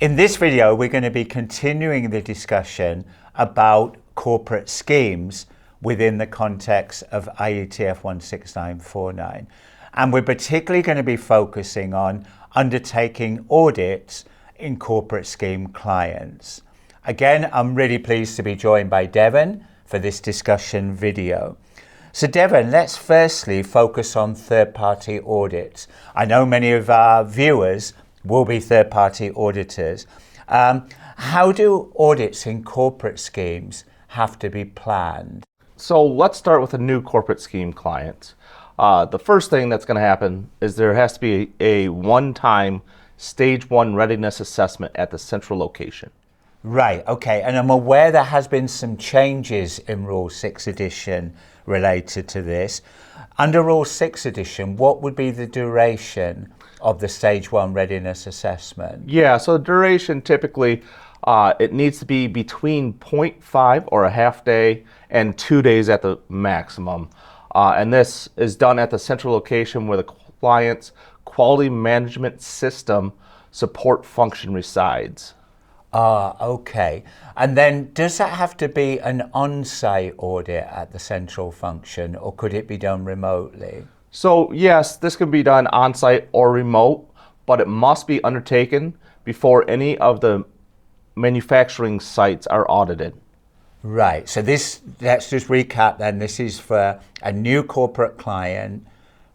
In this video, we're going to be continuing the discussion about corporate schemes within the context of IATF 16949. And we're particularly going to be focusing on undertaking audits in corporate scheme clients. Again, I'm really pleased to be joined by Devin for this discussion video. So Devin, let's firstly focus on third-party audits. I know many of our viewers will be third-party auditors. How do audits in corporate schemes have to be planned? So let's start with a new corporate scheme client. The first thing that's going to happen is there has to be a one-time stage 1 readiness assessment at the central location. Right, okay, and I'm aware there has been some changes in Rule 6 edition related to this. Under Rule 6 edition, what would be the duration of the stage 1 readiness assessment? Yeah, so the duration typically, it needs to be between 0.5 or a half day and 2 days at the maximum. And this is done at the central location where the client's quality management system support function resides. Okay. And then does that have to be an on-site audit at the central function, or could it be done remotely? So yes, this can be done on-site or remote, but it must be undertaken before any of the manufacturing sites are audited. Right. So this, let's just recap then. This is for a new corporate client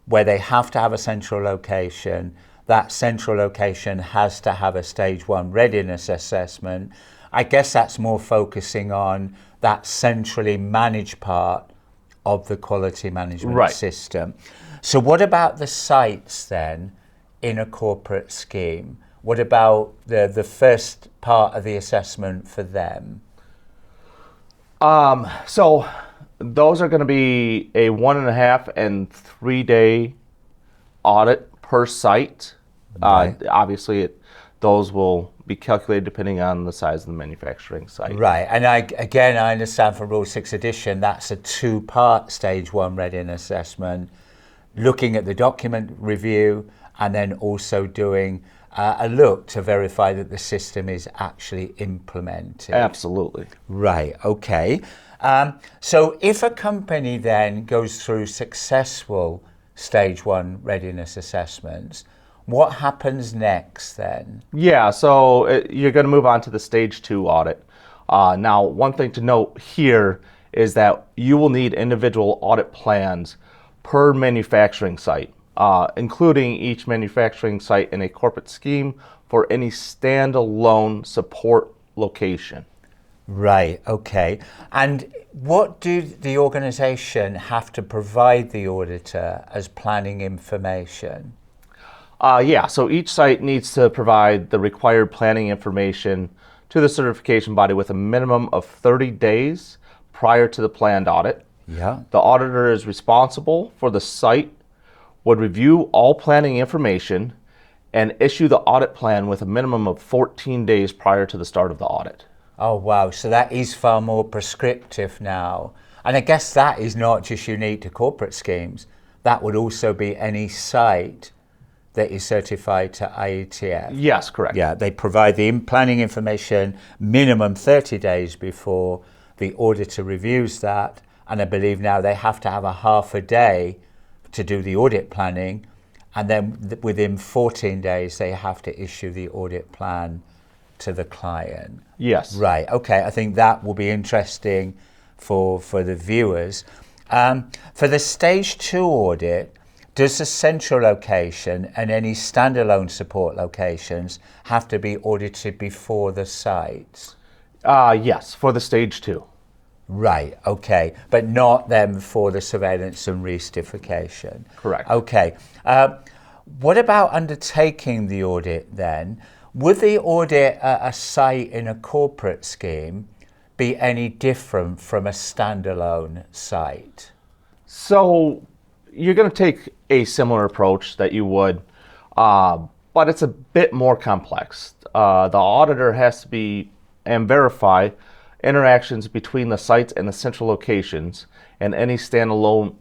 where they have to have a central location. That central location has to have a stage 1 readiness assessment. I guess that's more focusing on that centrally managed part of the quality management system. So what about the sites then in a corporate scheme? What about the first part of the assessment for them? So those are going to be a 1.5 and 3 day audit per site. Right. Obviously, those will be calculated depending on the size of the manufacturing site. Right, and I understand from Rule 6 edition, that's a 2-part stage 1 readiness assessment, looking at the document review and then also doing a look to verify that the system is actually implemented. Absolutely. Right, okay. So if a company then goes through successful stage 1 readiness assessments, what happens next then? Yeah, so you're going to move on to the stage 2 audit. Now, one thing to note here is that you will need individual audit plans per manufacturing site, including each manufacturing site in a corporate scheme for any standalone support location. Right, okay. And what do the organization have to provide the auditor as planning information? Yeah, so each site needs to provide the required planning information to the certification body with a minimum of 30 days prior to the planned audit. Yeah. The auditor is responsible for the site, would review all planning information, and issue the audit plan with a minimum of 14 days prior to the start of the audit. Oh, wow. So that is far more prescriptive now. And I guess that is not just unique to corporate schemes. That would also be any site that is certified to IATF. Yes, correct. Yeah, they provide the planning information minimum 30 days before the auditor reviews that. And I believe now they have to have a half a day to do the audit planning. And then within 14 days, they have to issue the audit plan to the client. Yes. Right, okay. I think that will be interesting for the viewers. For the stage 2 audit, does the central location and any standalone support locations have to be audited before the sites? Yes, for the stage 2. Right, okay, but not them for the surveillance and re-certification. Correct. Okay. What about undertaking the audit then? Would the audit at a site in a corporate scheme be any different from a standalone site? So you're going to take a similar approach that you would, but it's a bit more complex. The auditor has to be and verify interactions between the sites and the central locations and any standalone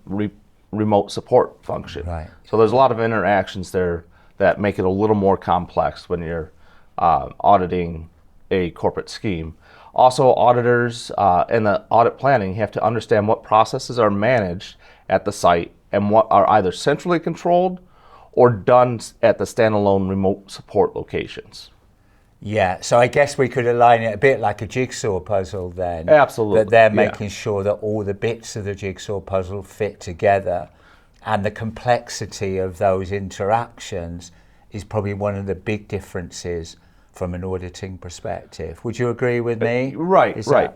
remote support function. Right. So there's a lot of interactions there that make it a little more complex when you're auditing a corporate scheme. Also, auditors in the audit planning have to understand what processes are managed at the site and what are either centrally controlled or done at the standalone remote support locations. Yeah, so I guess we could align it a bit like a jigsaw puzzle then. Absolutely. That they're yeah. making sure that all the bits of the jigsaw puzzle fit together, and the complexity of those interactions is probably one of the big differences from an auditing perspective. Would you agree with me? Right, right.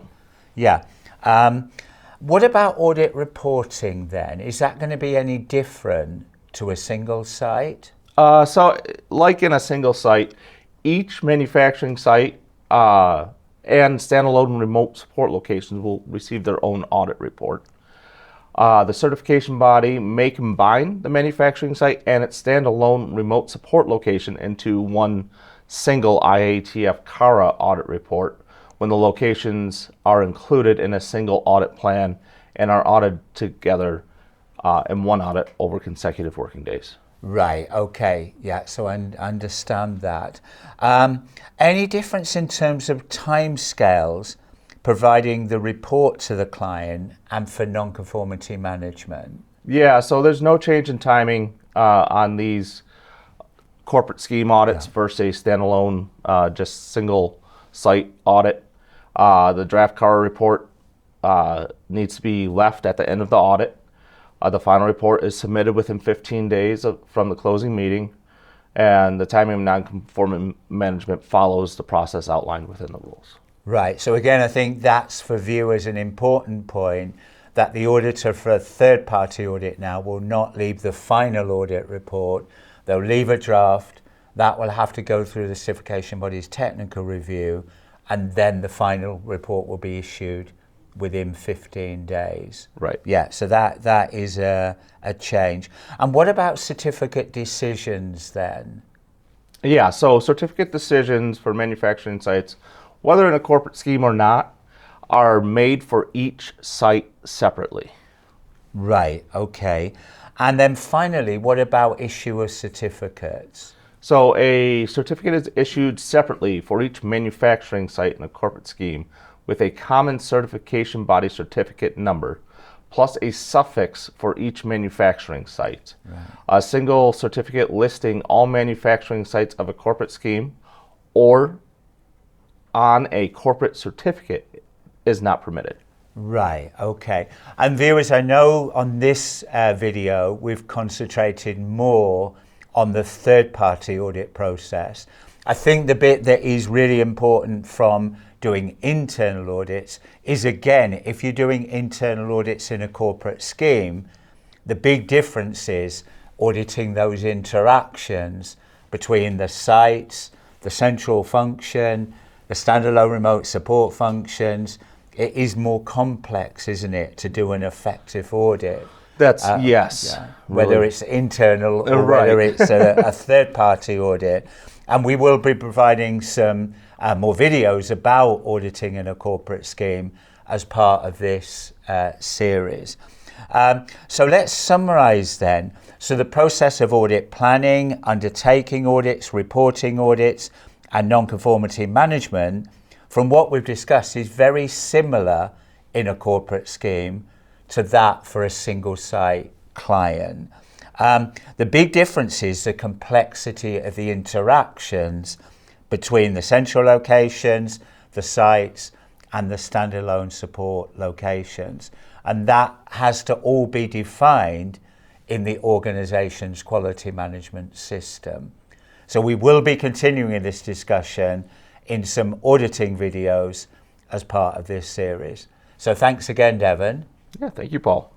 Yeah. What about audit reporting then? Is that going to be any different to a single site? So like in a single site, each manufacturing site and standalone remote support locations will receive their own audit report. The certification body may combine the manufacturing site and its standalone remote support location into one single IATF CARA audit report when the locations are included in a single audit plan and are audited together in one audit over consecutive working days. Right, okay, yeah, so I understand that. Any difference in terms of timescales providing the report to the client and for non-conformity management? Yeah, so there's no change in timing on these corporate scheme audits versus a standalone, just single site audit. The draft CARA report needs to be left at the end of the audit. The final report is submitted within 15 days from the closing meeting, and the timing of non-conforming management follows the process outlined within the rules. Right, so again, I think that's for viewers an important point, that the auditor for a third-party audit now will not leave the final audit report. They'll leave a draft that will have to go through the certification body's technical review, and then the final report will be issued within 15 days. Right. Yeah, so that is a change. And what about certificate decisions then? Yeah, so certificate decisions for manufacturing sites, whether in a corporate scheme or not, are made for each site separately. Right, okay. And then finally, what about issue of certificates? So a certificate is issued separately for each manufacturing site in a corporate scheme with a common certification body certificate number, plus a suffix for each manufacturing site. Right. A single certificate listing all manufacturing sites of a corporate scheme or on a corporate certificate is not permitted. Right, okay. And viewers, I know on this video we've concentrated more on the third-party audit process. I think the bit that is really important from doing internal audits is, again, if you're doing internal audits in a corporate scheme, the big difference is auditing those interactions between the sites, the central function, the standalone remote support functions. It is more complex, isn't it, to do an effective audit? That's, yes. Yeah. Whether really. it's internal or Right. whether it's a third-party audit. And we will be providing some more videos about auditing in a corporate scheme as part of this series. So let's summarize then. So the process of audit planning, undertaking audits, reporting audits, and non-conformity management, from what we've discussed, is very similar in a corporate scheme to that for a single site client. The big difference is the complexity of the interactions between the central locations, the sites, and the standalone support locations. And that has to all be defined in the organization's quality management system. So we will be continuing this discussion in some auditing videos as part of this series. So thanks again, Devin. Yeah, thank you, Paul.